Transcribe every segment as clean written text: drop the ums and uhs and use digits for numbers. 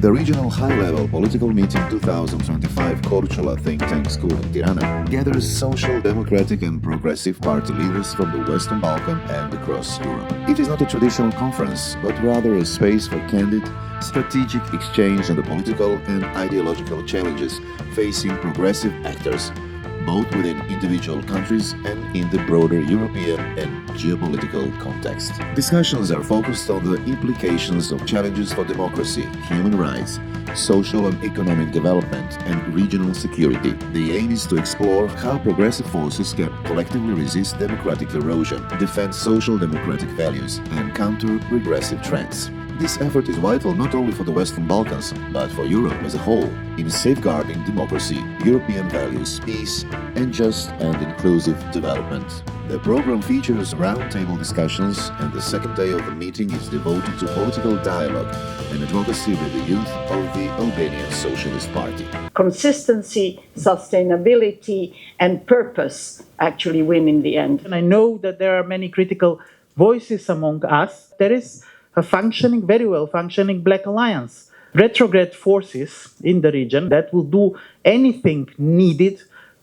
The regional high-level political meeting 2025 Korčula think tank school in Tirana gathers social democratic and progressive party leaders from the Western Balkan and across Europe. It is not a traditional conference, but rather a space for candid, strategic exchange on the political and ideological challenges facing progressive actors, both within individual countries and in the broader European and geopolitical context. Discussions are focused on the implications of challenges for democracy, human rights, social and economic development, and regional security. The aim is to explore how progressive forces can collectively resist democratic erosion, defend social democratic values, and counter regressive trends. This effort is vital not only for the Western Balkans, but for Europe as a whole, in safeguarding democracy, European values, peace, and just and inclusive development. The program features roundtable discussions, and the second day of the meeting is devoted to political dialogue and advocacy with the youth of the Albanian Socialist Party. Consistency, sustainability, and purpose actually win in the end. And I know that there are many critical voices among us. There is a very well functioning Black Alliance. Retrograde forces in the region that will do anything needed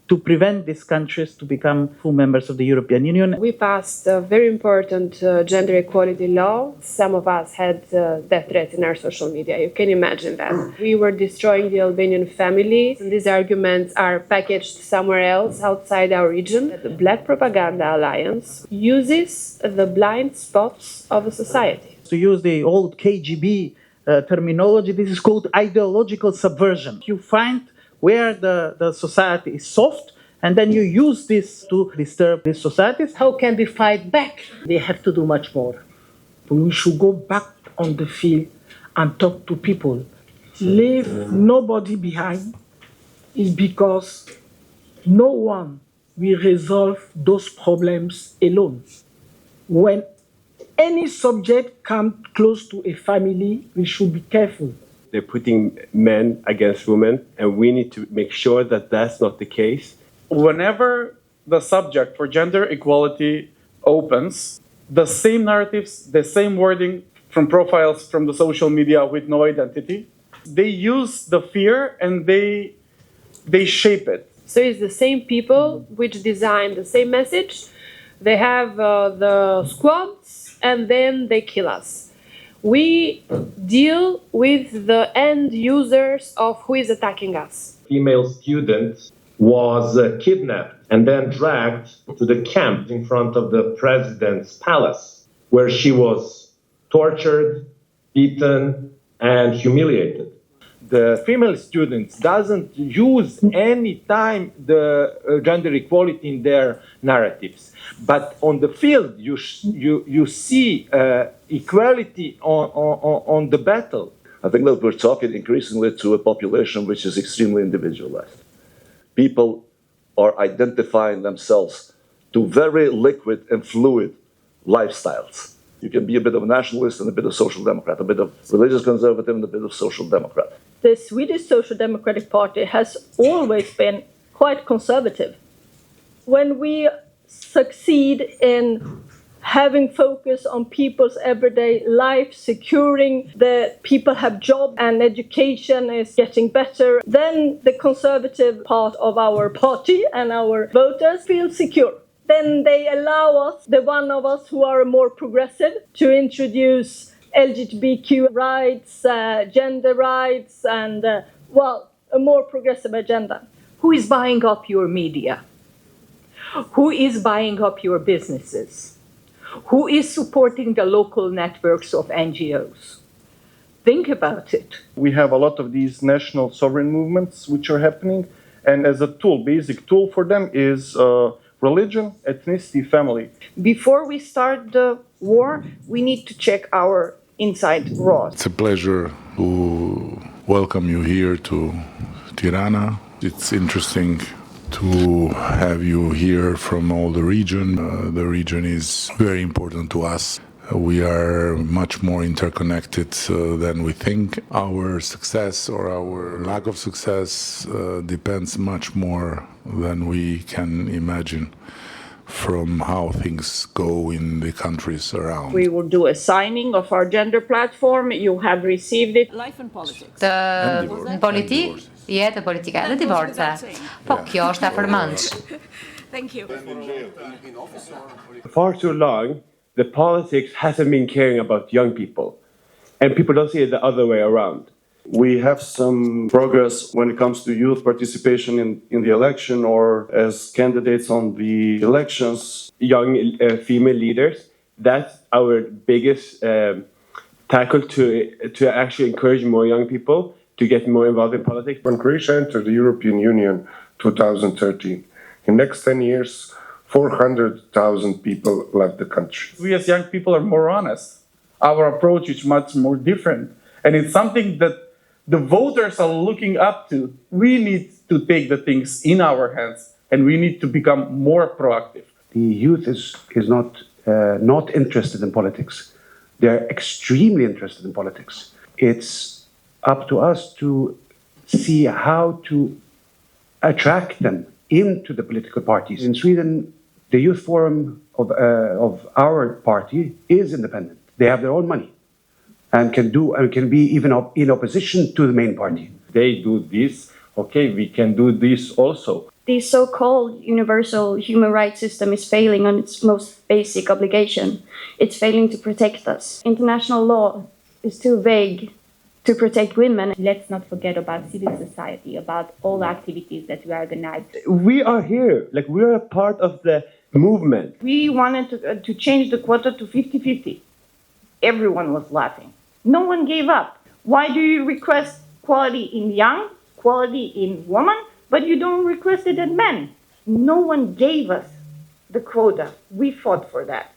to prevent these countries to become full members of the European Union. We passed a very important gender equality law. Some of us had death threats in our social media. You can imagine that. We were destroying the Albanian family, and these arguments are packaged somewhere else outside our region. The Black Propaganda Alliance uses the blind spots of a society. To use the old KGB terminology, this is called ideological subversion. You find where the society is soft, and then you use this to disturb these societies. How can they fight back? They have to do much more. We should go back on the field and talk to people. Leave nobody behind is because no one will resolve those problems alone. When any subject comes close to a family, we should be careful. They're putting men against women, and we need to make sure that that's not the case. Whenever the subject for gender equality opens, the same narratives, the same wording from profiles from the social media with no identity, they use the fear and they shape it. So it's the same people which design the same message. They have the squads, and then they kill us. We deal with the end users of who is attacking us. Female student was kidnapped and then dragged to the camp in front of the president's palace, where she was tortured, beaten, and humiliated. The female students doesn't use any time the gender equality in their narratives, but on the field you see equality on the battle. I think that we're talking increasingly to a population which is extremely individualized. People are identifying themselves to very liquid and fluid lifestyles. You can be a bit of a nationalist and a bit of social democrat, a bit of religious conservative and a bit of social democrat. The Swedish Social Democratic Party has always been quite conservative. When we succeed in having focus on people's everyday life, securing that people have jobs and education is getting better, then the conservative part of our party and our voters feel secure. Then they allow us, the one of us who are more progressive, to introduce LGBTQ rights, gender rights, and, a more progressive agenda. Who is buying up your media? Who is buying up your businesses? Who is supporting the local networks of NGOs? Think about it. We have a lot of these national sovereign movements which are happening, and as a tool, basic tool for them is religion, ethnicity, family. Before we start the war, we need to check our inside raw. It's a pleasure to welcome you here to Tirana. It's interesting to have you here from all the region. The region is very important to us. We are much more interconnected than we think. Our success or our lack of success depends much more than we can imagine from how things go in the countries around. We will do a signing of our gender platform. You have received it. Life and politics. Politik jetë politika edhe divorce. Po kjo është afërmend. Thank you. For too long, the politics hasn't been caring about young people, and people don't see it the other way around. We have some progress when it comes to youth participation in the election or as candidates on the elections. Young female leaders, that's our biggest tackle to actually encourage more young people to get more involved in politics. When Croatia entered the European Union 2013, in the next 10 years, 400,000 people left the country. We as young people are more honest. Our approach is much more different. And it's something that the voters are looking up to. We need to take the things in our hands and we need to become more proactive. The youth is not interested in politics. They're extremely interested in politics. It's up to us to see how to attract them into the political parties. In Sweden, the youth forum of our party is independent. They have their own money and can be even in opposition to the main party. They do this, okay, we can do this also. The so-called universal human rights system is failing on its most basic obligation. It's failing to protect us. International law is too vague to protect women. Let's not forget about civil society, about all the activities that we organize. We are here, like we are a part of the movement. We wanted to change the quota to 50-50. Everyone was laughing. No one gave up. Why do you request equality in young, equality in women, but you don't request it in men? No one gave us the quota. We fought for that.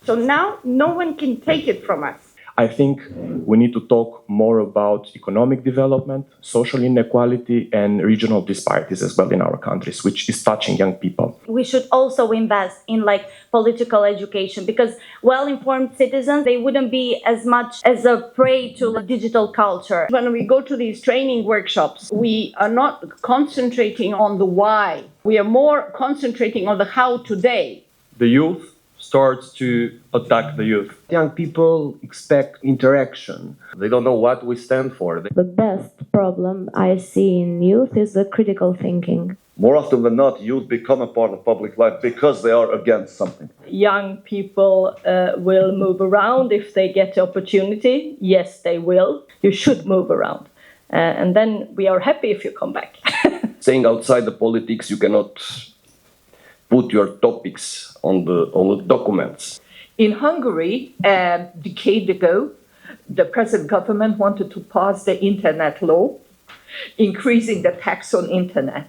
So now no one can take it from us. I think we need to talk more about economic development, social inequality, and regional disparities as well in our countries, which is touching young people. We should also invest in political education because well-informed citizens, they wouldn't be as much as a prey to digital culture. When we go to these training workshops, we are not concentrating on the why. We are more concentrating on the how today. The youth starts to attack the youth. Young people expect interaction. They don't know what we stand for. The best problem I see in youth is the critical thinking. More often than not, youth become a part of public life because they are against something. Young people will move around if they get the opportunity. Yes, they will. You should move around. And then we are happy if you come back. Staying outside the politics, you cannot put your topics on the documents. In Hungary, a decade ago, the present government wanted to pass the internet law, increasing the tax on internet.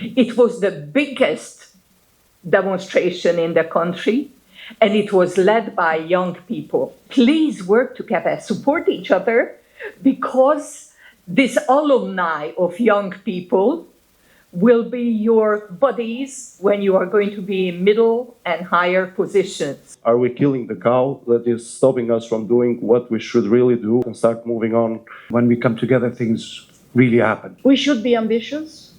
It was the biggest demonstration in the country, and it was led by young people. Please work together, support each other, because this alumni of young people will be your buddies when you are going to be in middle and higher positions. Are we killing the cow that is stopping us from doing what we should really do and start moving on? When we come together, things really happen. We should be ambitious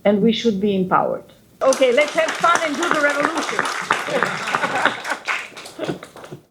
and we should be empowered. Okay, let's have fun and do the revolution.